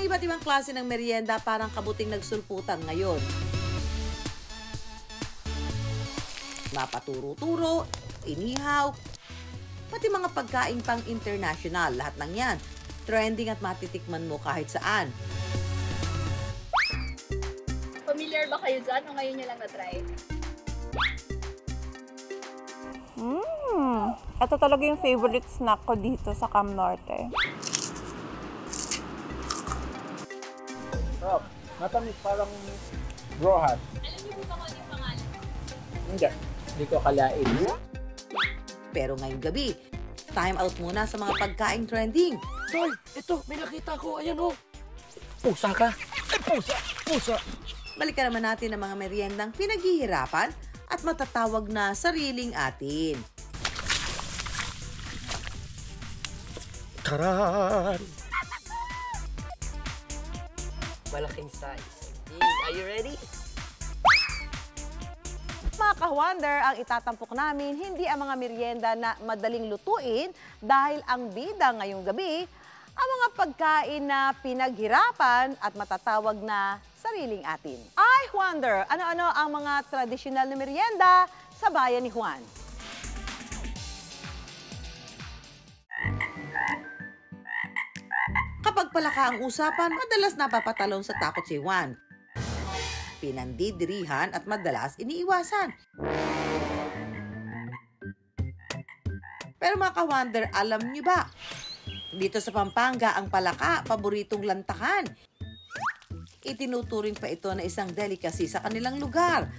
Ang iba't ibang klase ng merienda parang kabuting nagsulputan ngayon. Mapaturo-turo, inihaw, pati mga pagkain pang international, lahat ng yan. Trending at matitikman mo kahit saan. Familiar ba kayo dyan o ngayon nyo lang na-try? Ito talaga yung favorite snack ko dito sa Cam Norte. Oh, matamis parang brohat. Alam niyo po ba kung ano yung pangalan? Hindi ko kalain. Pero ngayong gabi, time out muna sa mga pagkain trending. Tol, ito, may nakita ko. Ayan oh. Pusa ka. Ay, pusa, pusa. Balikan naman natin ang mga meriendang pinaghihirapan at matatawag na sariling atin. Taran! Malaking size. Are you ready? Mga ka-wonder, ang itatampok namin hindi ang mga merienda na madaling lutuin dahil ang bida ngayong gabi ang mga pagkain na pinaghirapan at matatawag na sariling atin. I wonder, ano-ano ang mga tradisyonal na merienda sa bayan ni Juan? Kapag palaka ang usapan, madalas napapatalon sa takot si Juan. Pinandidirihan at madalas iniiwasan. Pero mga ka-wonder, alam niyo ba? Dito sa Pampanga, ang palaka, paboritong lantakan. Itinuturing pa ito na isang delicacy sa kanilang lugar.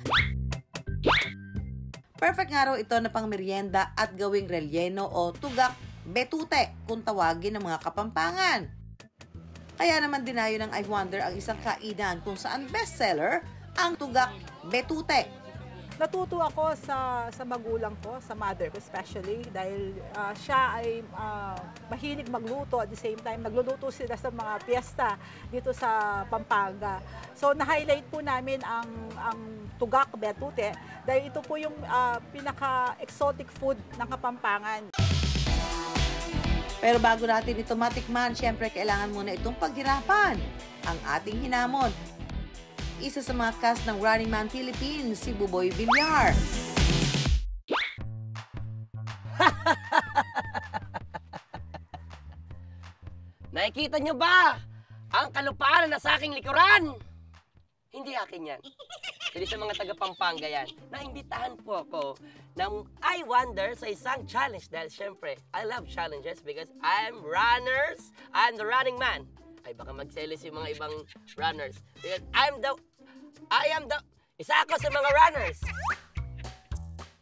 Perfect nga raw ito na pang merienda at gawing relleno o tugak betute kung tawagin ng mga Kapampangan. Kaya naman dinayo ng I Wonder ang isang kainan kung saan bestseller ang tugak betute. Natuto ako sa magulang ko, sa mother ko especially, dahil siya ay mahilig magluto at the same time nagluluto sila sa mga piyesta dito sa Pampanga. So na-highlight po namin ang tugak betute dahil ito po yung pinaka-exotic food ng Kapampangan. Pero bago natin ito matikman, syempre kailangan muna itong paghirapan. Ang ating hinamon, isa sa mga cast ng Running Man Philippines, si Buboy Villar. Nakikita nyo ba ang kalupaan na sa aking likuran? Hindi akin yan. Hindi sa mga taga-Pampanga yan. Naimbitahan po ako ng I Wonder sa isang challenge dahil syempre, I love challenges because I'm the running man. Ay baka magselis yung mga ibang runners. Because isa ako sa mga runners.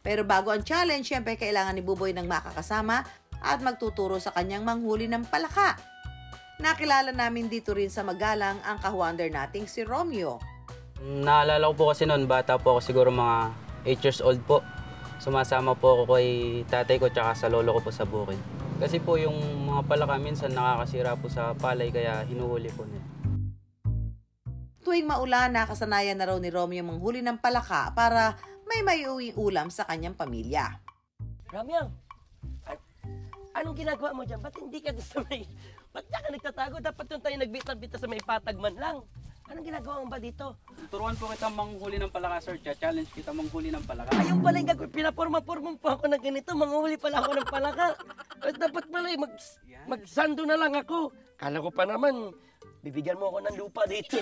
Pero bago ang challenge, syempre kailangan ni Buboy ng makakasama at magtuturo sa kanyang manghuli ng palaka. Nakilala namin dito rin sa Magalang ang ka-wonder nating si Romeo. Naalala ko po kasi noon, bata po ako siguro mga 8 years old po. Sumasama po ako kay tatay ko tsaka sa lolo ko po sa bukid. Kasi po yung mga palaka minsan nakakasira po sa palay kaya hinuhuli po nila. Tuwing maulan, nakasanayan na raw ni Romeo manghuli ng palaka para may maiuwing ulam sa kanyang pamilya. Ramyang, anong ginagawa mo dyan? Ba't hindi ka sa may... Ba't ka nagtatago? Dapat doon tayo nagbita-bita sa may patagman lang. Anong ginagawa mo ba dito? Turuan po kita manghuli ng palaka, sir. Challenge kita manghuli ng palaka. Ayun pala yung gagawin. Pinaporma-porma po ako ng ganito. Manghuli pala ako ng palaka. At dapat pala magsando na lang ako. Kala ko pa naman, bibigyan mo ako ng lupa dito.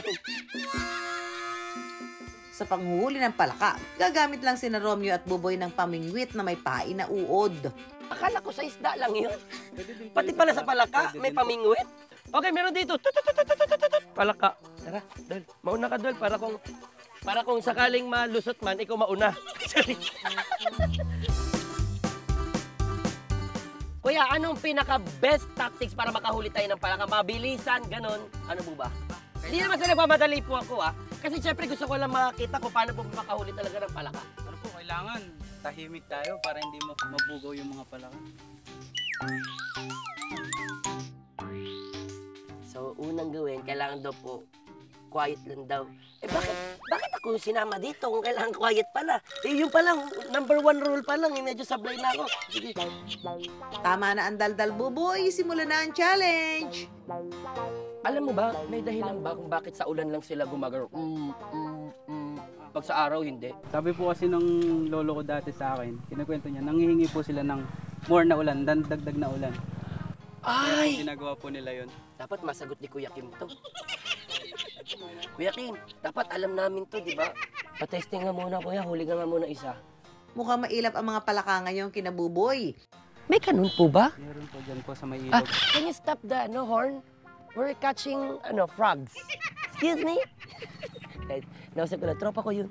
Sa panghuhuli ng palaka, gagamit lang sina Romeo at Buboy ng pamingwit na may pain na uod. Akala ko sa isda lang yun. Pati pala sa palaka, may pamingwit. Okay, meron dito. Palaka. Tara, Dol. Mauna ka, Dol. Para kung sakaling malusot man, ikaw mauna. Kuya, anong pinaka-best tactics para makahuli tayo ng palaka? Mabilisan, ganon. Ano po ba? Hindi naman sa nagmamadali po ako, Kasi syempre gusto ko lang makakita kung paano po makahuli talaga ng palaka. Ano po, kailangan tahimik tayo para hindi mabugaw yung mga palaka. So, unang gawin, kailangan daw po quiet lang daw. Eh bakit ako sinama dito kung kailangan quiet pala? Eh yun pa lang, number 1 rule pa lang, medyo sablay na ako. Sige. Tama na ang daldal, Buboy. Simulan na ang challenge! Alam mo ba, may dahilan ba kung bakit sa ulan lang sila gumagano? Pag sa araw, hindi. Sabi po kasi ng lolo ko dati sa akin, kinukwento niya, nanghihingi po sila ng more na ulan, dagdag na ulan. Ay! Kaya ginagawa po nila yon. Dapat masagot ni Kuya Kim to. Kuya Kim, dapat alam namin to, di ba? Pa-testing nga muna, Kuya. Huli nga muna isa. Mukhang mailap ang mga palaka ngayon kinabuboy. May kanun po ba? Meron po dyan po sa may Ah, ilog. can you stop the horn? We're catching frogs. Excuse me? Nausap ko na, tropa ko yun.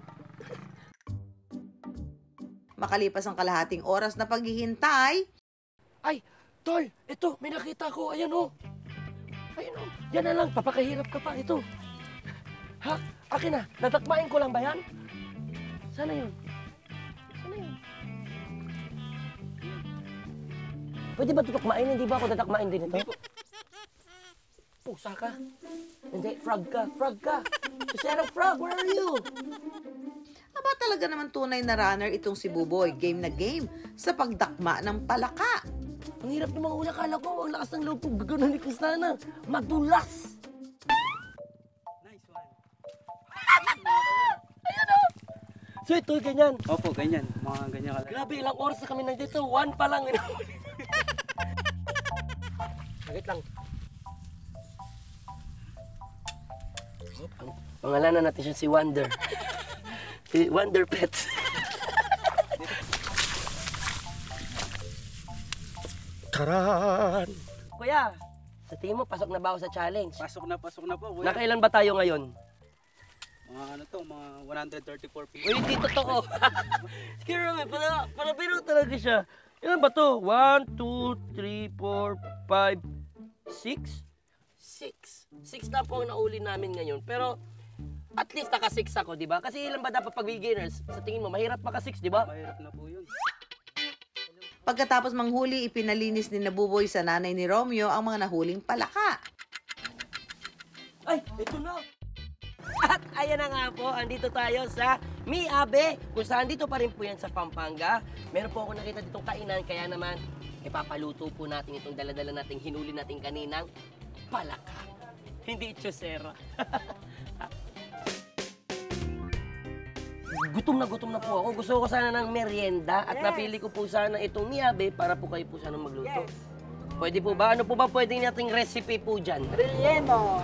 Makalipas ang kalahating oras na paghihintay, Ay, tol, ito, may nakita ko. Ayan o. Ayan o. Yan na lang, papakahirap ka pa. Ito. Ha? Akin na. Natakmain ko lang ba yan? Sana yun. Sana yun. Pwede ba tutukmain? Hindi ba ako tatakmain din ito? Pusa ka. Hindi, frog ka. Frog ka. Sarah Frog, where are you? aba talaga naman tunay na runner itong si Buboy. Game na game sa pagdakma ng palaka. Ang hirap ng mga una. Kala ko, ang lakas ng loob ko. Gagano ni Kristana. Madulas. Nice one. Ayan o. So ito, ganyan. Opo, ganyan. Mga ganyan kalaki. Grabe, ilang oras na kami nandito. 1 pa lang. Sagit lang. Pangalanan natin siya si Wonder. Si Wonder Pets. Taran! Kuya, sa tingin mo, pasok na ba ako sa challenge? Pasok na po, kuya. Nakailan ba tayo ngayon? Mga ano to, mga 134 feet. Uy, hindi totoo. Sige naman, para biro talaga siya. Ilan ba to? 1, 2, 3, 4, 5, 6? 6 na po ang nauli namin ngayon. Pero at least naka-6 ako, di ba? Kasi ilan ba dapat pag beginners? Sa tingin mo, mahirap maka-6, di ba? Mahirap na po yun. Pagkatapos manghuli, ipinalinis ni Nabuboy sa nanay ni Romeo ang mga nahuling palaka. Ay, ito na! At ayan na nga po, andito tayo sa Miabe, kung saan dito pa rin po yan sa Pampanga. Meron po ako nakita ditong kainan, kaya naman ipapaluto po natin itong daladala nating hinuli nating kaninang palaka. Hindi chosera. Gutom na po ako. Gusto ko sana ng merienda at napili ko po sana itong Miabe para po kayo po sana magluto. Pwede po ba? Ano po ba pwedeng nating recipe po dyan? Relleno.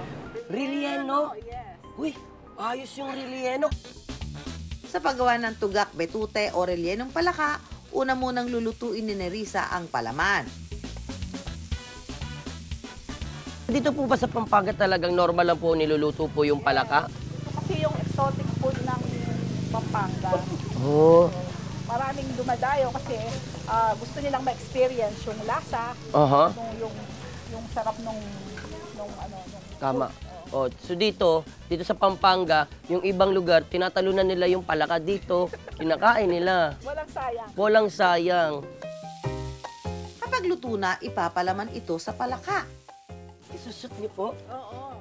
Relleno? Yes. Uy, ayos yung relleno. Sa paggawa ng tugak, betute o relyenong palaka, una munang lulutuin ni Nerissa ang palaman. Dito po ba sa Pampanga talagang normal lang po niluluto po yung palaka? Kasi yung exotic food ng Pampanga. Oo. Maraming dumadayo kasi gusto nilang ma-experience yung lasa, Aha. yung sarap nung Tama. Oh, so dito sa Pampanga, yung ibang lugar, tinatalunan nila yung palaka dito, kinakain nila. walang sayang. Walang sayang. Kapag luto na, ipapalaman ito sa palaka. Isushoot niyo po? Oo.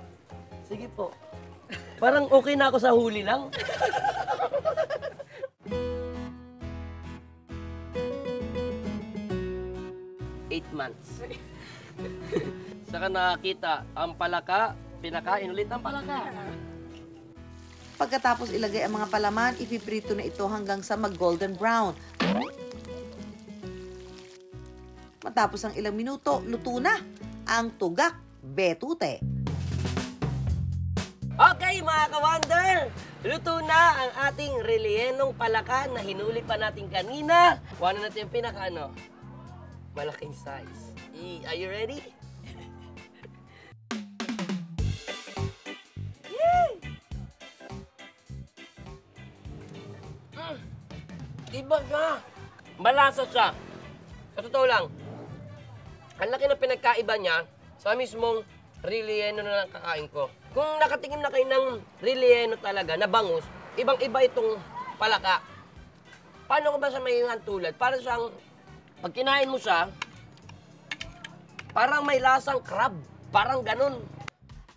Sige po. Parang okay na ako sa huli lang. Eight months. Saka nakakita, ang palaka, pinakain ulit ang palaka. Pagkatapos ilagay ang mga palaman, ipiprito na ito hanggang sa mag-golden brown. Matapos ang ilang minuto, luto na ang tugak betute. Okay mga ka-wonder, luto na ang ating relyenong palaka na hinuli pa natin kanina. Kuha na natin yung malaking size. Are you ready? Iba siya. Malasa siya. Sa totoo lang, ang laki ng pinagkaiba niya sa mismong relleno na nakakain ko. Kung nakatikim na kayo ng relleno talaga, na bangus, ibang-iba itong palaka. Paano ko ba siya may tulad? Para siyang, pag kinain mo siya, parang may lasang crab. Parang ganun.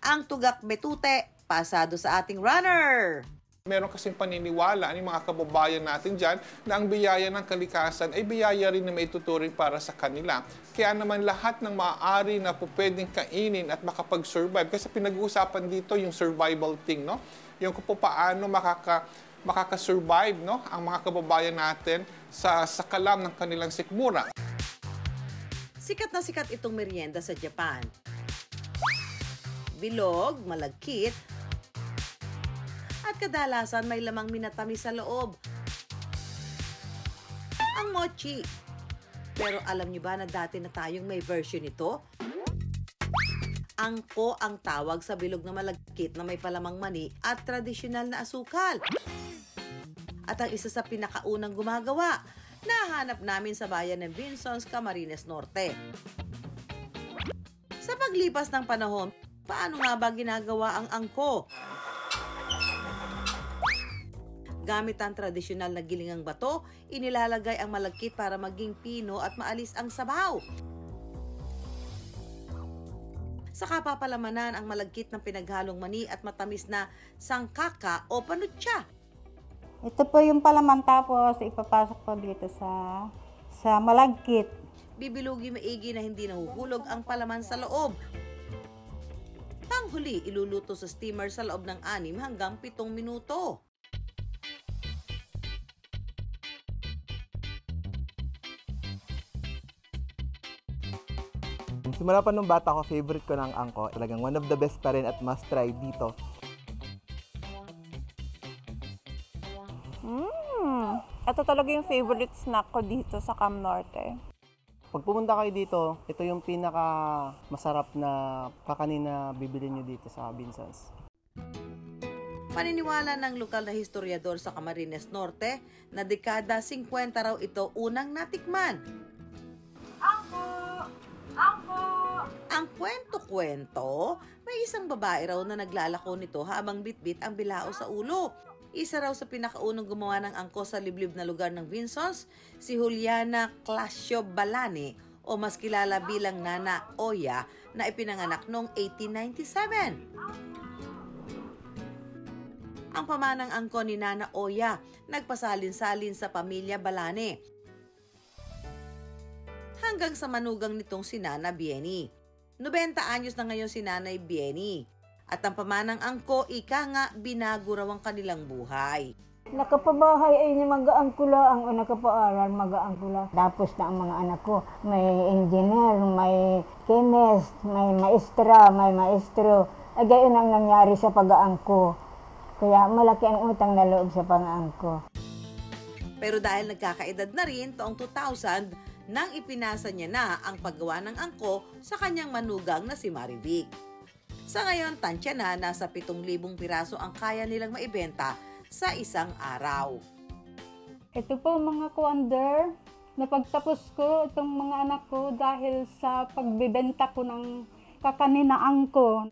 Ang tugak betute, pasado sa ating runner. Meron kasing paniniwala ng mga kababayan natin dyan na ang biyaya ng kalikasan ay biyaya rin na may tuturing para sa kanila. Kaya naman lahat ng maaari na pwedeng kainin at makapag-survive. Kasi pinag-uusapan dito yung survival thing, no? Yung kung paano makaka-survive, no? Ang mga kababayan natin sa kalam ng kanilang sikmura. Sikat na sikat itong merienda sa Japan. Bilog, malagkit, at kadalasan may lamang minatamis sa loob. Ang mochi. Pero alam niyo ba na dati na tayong may version nito? Angko ang tawag sa bilog na malagkit na may palamang mani at tradisyonal na asukal. At ang isa sa pinakaunang gumagawa, nahanap namin sa bayan ng Vinsons, Camarines Norte. Sa paglipas ng panahon, paano nga ba ginagawa ang angko? Gamit ang tradisyonal na gilingang bato, inilalagay ang malagkit para maging pino at maalis ang sabaw. Saka papalamanan ang malagkit ng pinaghalong mani at matamis na sangkaka o panutsa. Ito po yung palaman, tapos ipapasok po dito sa malagkit. Bibilugi maigi na hindi nahuhulog ang palaman sa loob. Panghuli, iluluto sa steamer sa loob ng 6 hanggang 7 minuto. Simula pa nung bata ko, favorite ko ng angko. Talagang one of the best pa rin at must try dito. Ito talaga yung favorite snack ko dito sa Cam Norte. Pag pumunta kayo dito, ito yung pinaka masarap na kakanin na bibili nyo dito sa Vinsons. Paniniwala ng lokal na historiador sa Camarines Norte na dekada 50 raw ito unang natikman. Ang kwento-kwento, may isang babae raw na naglalako nito habang bitbit ang bilao sa ulo. Isa raw sa pinakaunang gumawa ng angko sa liblib na lugar ng Vinsons, si Juliana Clasio Balani o mas kilala bilang Nana Oya na ipinanganak noong 1897. Ang pamanang angko ni Nana Oya nagpasalin-salin sa pamilya Balani hanggang sa manugang nitong si Nana Bieni. 90 anyos na ngayon si Nanay Bieni. At ang pamanang angko, ika nga, binago raw ang kanilang buhay. Nakapabahay ay mag-aangkula, ang nakapaaral mag-aangkula. Tapos na ang mga anak ko, may engineer, may chemist, may maestra, may maestro. Ay gayon ang nangyari sa pag-aangko. Kaya malaki ang utang na loob sa pang-aangko. Pero dahil nagkakaedad na rin, taong 2000, nang ipinasa niya na ang paggawa ng angko sa kanyang manugang na si Marivic. Sa ngayon, tansya na, nasa 7,000 piraso ang kaya nilang maibenta sa isang araw. Ito po mga kuwander, napagtapos ko itong mga anak ko dahil sa pagbibenta ko ng kakaninaan ko.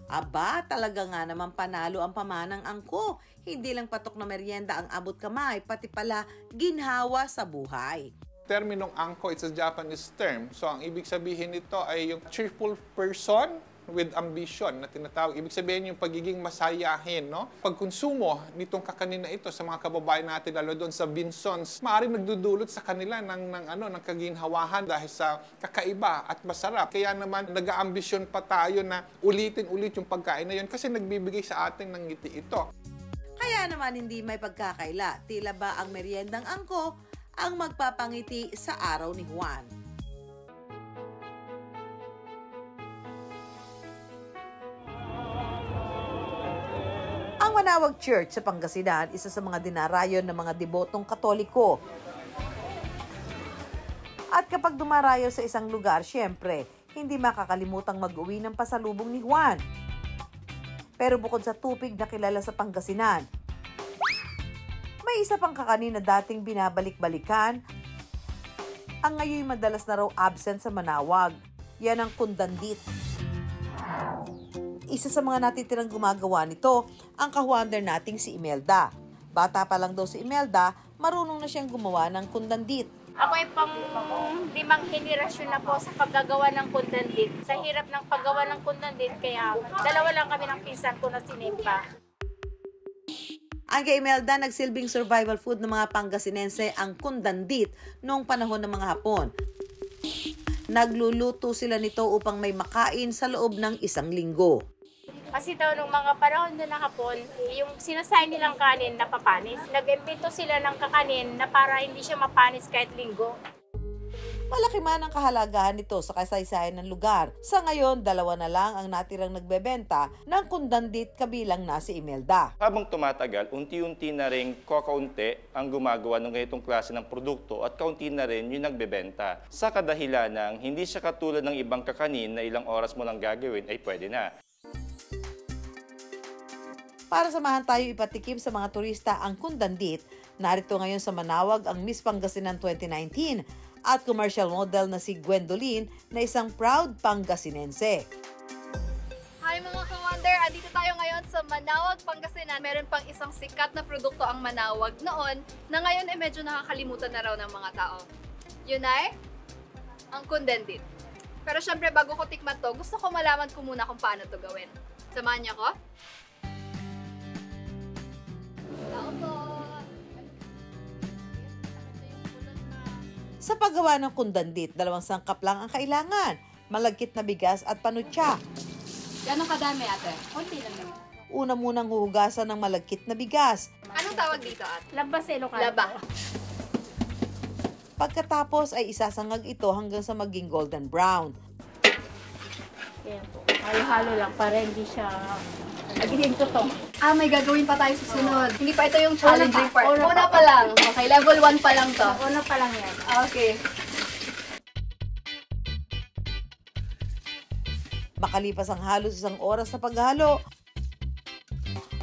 Aba, talaga nga naman panalo ang pamanang angko. Hindi lang patok na merienda ang abot kamay, pati pala ginhawa sa buhay. Terminong angko, it's a Japanese term. So ang ibig sabihin nito ay yung cheerful person with ambition na tinatawag. Ibig sabihin yung pagiging masayahin, no? Pagkonsumo nitong kakanin na ito sa mga kababayan natin, lalo doon sa Vinsons, maaaring nagdudulot sa kanila ng kaginhawahan dahil sa kakaiba at masarap. Kaya naman nag-aambisyon pa tayo na ulitin-ulit yung pagkain na yun kasi nagbibigay sa atin ng ngiti ito. Kaya naman hindi may pagkakaila, tila ba ang meriendang angko ang magpapangiti sa araw ni Juan. Ang Manawag Church sa Pangasinan, isa sa mga dinarayon ng mga debotong Katoliko. At kapag dumarayo sa isang lugar, syempre, hindi makakalimutang mag-uwi ng pasalubong ni Juan. Pero bukod sa tupig na kilala sa Pangasinan, may isa pang kakanin na dating binabalik-balikan, ang ngayon madalas na raw absent sa Manawag. Yan ang kundandit. Isa sa mga natitirang gumagawa nito, ang kahuander nating si Imelda. Bata pa lang daw si Imelda, marunong na siyang gumawa ng kundandit. Ako ay pang 5 henerasyon na po sa paggagawa ng kundandit. Sa hirap ng paggawa ng kundandit, kaya 2 lang kami ng pinsan ko na sinimpa. Ang kay Imelda, nagsilbing survival food ng mga Pangasinense ang kundandit noong panahon ng mga Hapon. Nagluluto sila nito upang may makain sa loob ng 1 linggo. Kasi daw nung mga panahon na Hapon, yung sinasay nilang kanin na papanis. Nag-impito sila ng kakanin na para hindi siya mapanis kahit linggo. Malaki man ang kahalagahan nito sa kasaysayan ng lugar. Sa ngayon, 2 na lang ang natirang nagbebenta ng kundandit kabilang na si Imelda. Habang tumatagal, unti-unti na rin kakaunti ang gumagawa ng ganitong klase ng produkto at kaunti na rin yung nagbebenta. Sa kadahilan ng hindi siya katulad ng ibang kakanin na ilang oras mo lang gagawin ay pwede na. Para samahan tayo ipatikim sa mga turista ang kundandit, narito ngayon sa Manawag ang Miss Pangasinan 2019 at commercial model na si Gwendolyn na isang proud Pangasinense. Hi mga ka-wonder! Andito tayo ngayon sa Manawag, Pangasinan. Meron pang isang sikat na produkto ang Manawag noon na ngayon ay medyo nakakalimutan na raw ng mga tao. Yun ay ang kundandit. Pero syempre bago ko tikman to, gusto ko malaman ko muna kung paano to gawin. Samahan niyo ko? Tao po! Sa paggawa ng kundandit, 2 sangkap lang ang kailangan. Malagkit na bigas at panutya. Gano'ng kadami ate? Kunti lang naman. Una munang huhugasan ng malagkit na bigas. Anong tawag dito ate? Laba sa Ilocano. Laba. Pagkatapos ay isasangag ito hanggang sa maging golden brown. Yan po. Halo-halo lang para hindi siya agihin ko to. May gagawin pa tayo susunod. Hindi pa ito yung challenging part. Una pa lang. Okay, level 1 pa lang to. Una pa lang yan. Okay. Makalipas ang halos 1 oras na paghalo,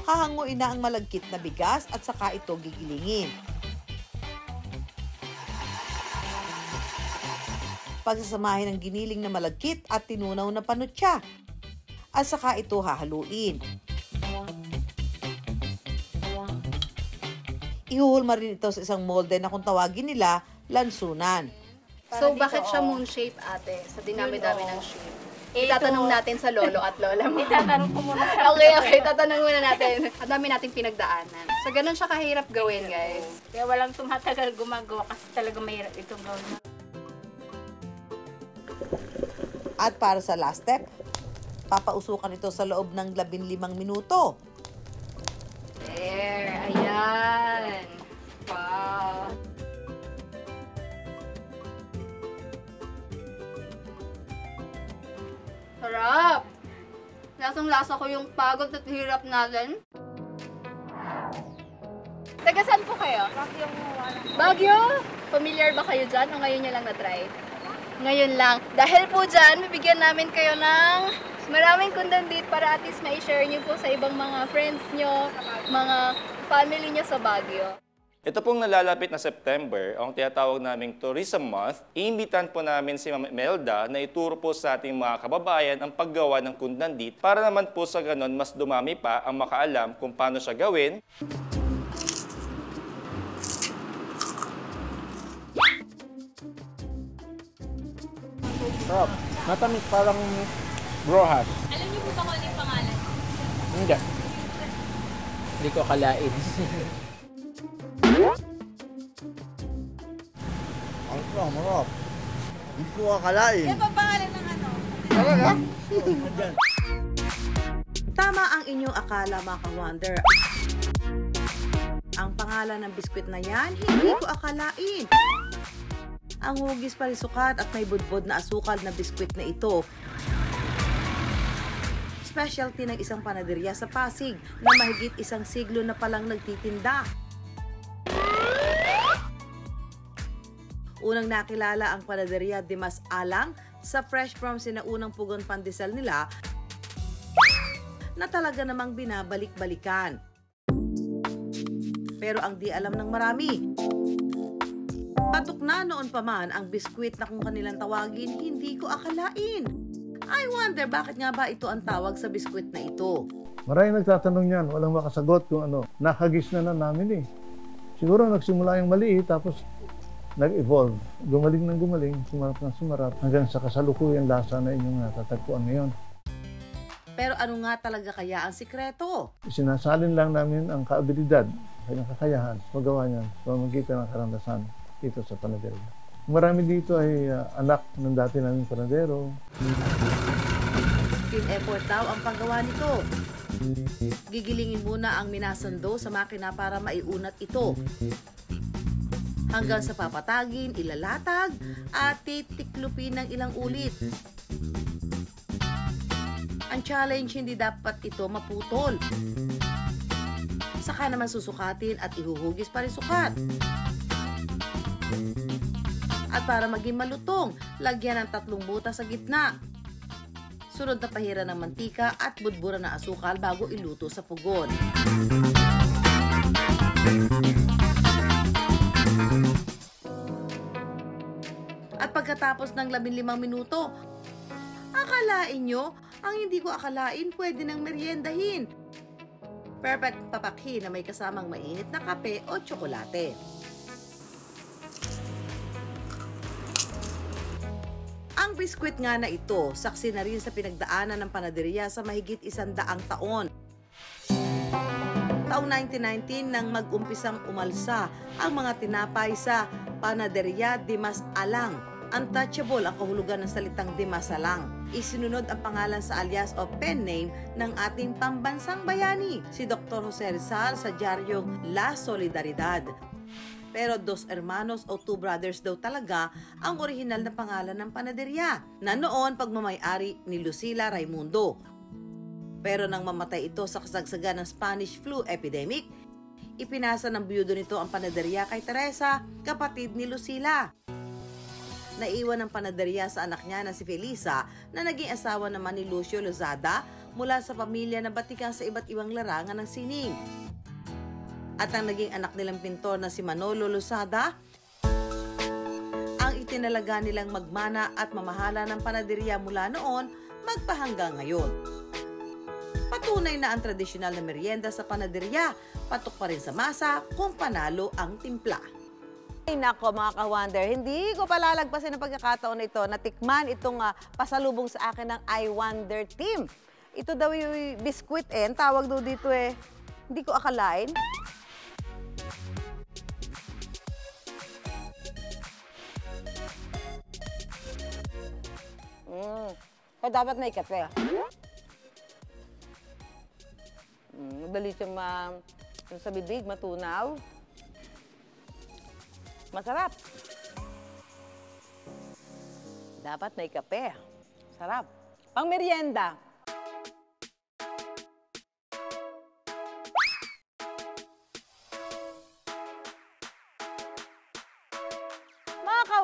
hahanguin na ang malagkit na bigas at saka ito gigilingin. Pagsasamahin ng giniling na malagkit at tinunaw na panutya. At saka ito hahaluin. Ihuhulma rin ito sa isang molde na kung tawagin nila, lansunan. So, bakit siya moon shape ate? Sa dinami-dami ng shape. Itatanong natin sa lolo at lola mo. Itatanong ko muna sa Okay, tatanong muna natin. Ang dami nating pinagdaanan. So, ganun siya kahirap gawin, guys. Kaya walang tumatagal gumagawa kasi talaga mahirap itong gawin. At para sa last step, papausukan ito sa loob ng 15 minuto. There, ayan. Wow. Sarap! Lasang-lasa ko yung pagod at hirap natin. Taga saan po kayo? Baguio? Familiar ba kayo dyan o ngayon nyo lang na-try? Ngayon lang. Dahil po dyan, bibigyan namin kayo ng maraming kundandit para at least ma-share nyo po sa ibang mga friends nyo, mga family nyo sa Baguio. Ito pong nalalapit na September, ang tinatawag naming Tourism Month, iimbitan po namin si Ma'am Imelda na ituro po sa ating mga kababayan ang paggawa ng kundandit para naman po sa ganon mas dumami pa ang makaalam kung paano siya gawin. Sarap. Matamis parang brohas. Alam niyo po ba kung ano yung pangalan? Hindi. Hindi ko akalain. Ang marap. Hindi ko akalain. Yan pa pangalan ng ano? Talaga? Tama ang inyong akala, mga ka-wonder. Ang pangalan ng biskwit na yan, hindi ko akalain. Ang hugis parisukat at may budbod na asukal na biskwit na ito. Specialty ng isang panaderya sa Pasig na mahigit 1 siglo na palang nagtitinda. Unang nakilala ang panaderya Dimas Alang sa fresh from sinaunang pugon pandesal nila na talaga namang binabalik-balikan. Pero ang di alam ng marami, patok na noon pa man ang biskwit na kung kanilang tawagin, hindi ko akalain. I wonder bakit nga ba ito ang tawag sa biskwit na ito. Maraming nagtatanong yan, walang makasagot kung ano. Nakagis na namin eh. Siguro nagsimula yung maliit tapos nag-evolve. Gumaling ng gumaling, sumarap ng sumarap hanggang sa kasalukuyan lasa na inyong natatagpuan ngayon. Pero ano nga talaga kaya ang sikreto? Sinasalin lang namin ang kaabilidad, ang kakayahan, paggawa niyan, sa pamamagitan ng karandasan dito sa panaderia. Marami dito ay anak ng dati naming panadero. Team effort daw ang paggawa nito. Gigilingin muna ang minasando sa makina para maiunat ito. Hanggang sa papatagin, ilalatag at titiklupin ng ilang ulit. Ang challenge, hindi dapat ito maputol. Saka naman susukatin at ihuhugis pa rin sukat. At para maging malutong, lagyan ng 3 butas sa gitna. Sunod na pahiran ng mantika at budbura ng asukal bago iluto sa pugon. At pagkatapos ng 15 minuto, akalain nyo, ang hindi ko akalain pwede nang meriendahin. Perfect papakhi na may kasamang mainit na kape o tsokolate. Ang biskwit nga na ito, saksi na rin sa pinagdaanan ng panaderia sa mahigit 100 taon. Taong 1919 nang mag-umpisang umalsa ang mga tinapay sa Panaderia Dimas Alang. Untouchable ang kahulugan ng salitang Dimas Alang. Isinunod ang pangalan sa alias o pen name ng ating pambansang bayani, si Dr. Jose Rizal sa diaryong La Solidaridad. Pero Dos Hermanos o Two Brothers daw talaga ang orihinal na pangalan ng panaderia, na noon pagmamayari ni Lucila Raimundo. Pero nang mamatay ito sa kasagsagan ng Spanish flu epidemic, ipinasa ng biyudo nito ang panaderia kay Teresa, kapatid ni Lucila. Naiwan ang panaderia sa anak niya na si Felisa, na naging asawa naman ni Lucio Lozada mula sa pamilya na batikang sa iba't ibang larangan ng sining. At ang naging anak nilang pintor na si Manolo Lozada, ang itinalaga nilang magmana at mamahala ng panaderia mula noon magpahanggang ngayon. Patunay na ang tradisyonal na merienda sa panaderia, patok pa rin sa masa kung panalo ang timpla. Ay nako mga ka-wonder, hindi ko palalagpasin ang pagkakataon na ito, natikman itong pasalubong sa akin ng I Wonder team. Ito daw yung biskwit ang tawag daw dito hindi ko akalain. Kaya dapat may kape. Madali siyang sa bibig, matunaw. Masarap. Dapat may kape. Sarap. Pang merienda.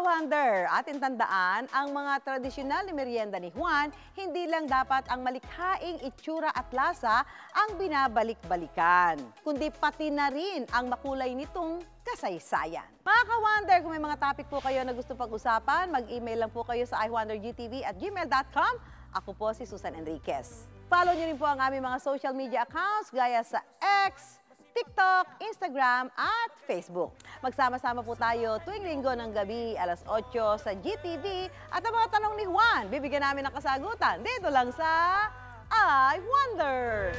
Wonder, atin tandaan, ang mga tradisyonal na merienda ni Juan, hindi lang dapat ang malikhaing itsura at lasa ang binabalik-balikan, kundi pati na rin ang makulay nitong kasaysayan. Mga ka-wonder, kung may mga topic po kayo na gusto pag-usapan, mag-email lang po kayo sa iwondergtv@gmail.com. Ako po si Susan Enriquez. Follow niyo rin po ang aming mga social media accounts gaya sa X, TikTok, Instagram, at Facebook. Magsama-sama po tayo tuwing linggo ng gabi, alas 8 sa GTV. At ang mga tanong ni Juan, bibigyan namin ng kasagutan dito lang sa I Wonder!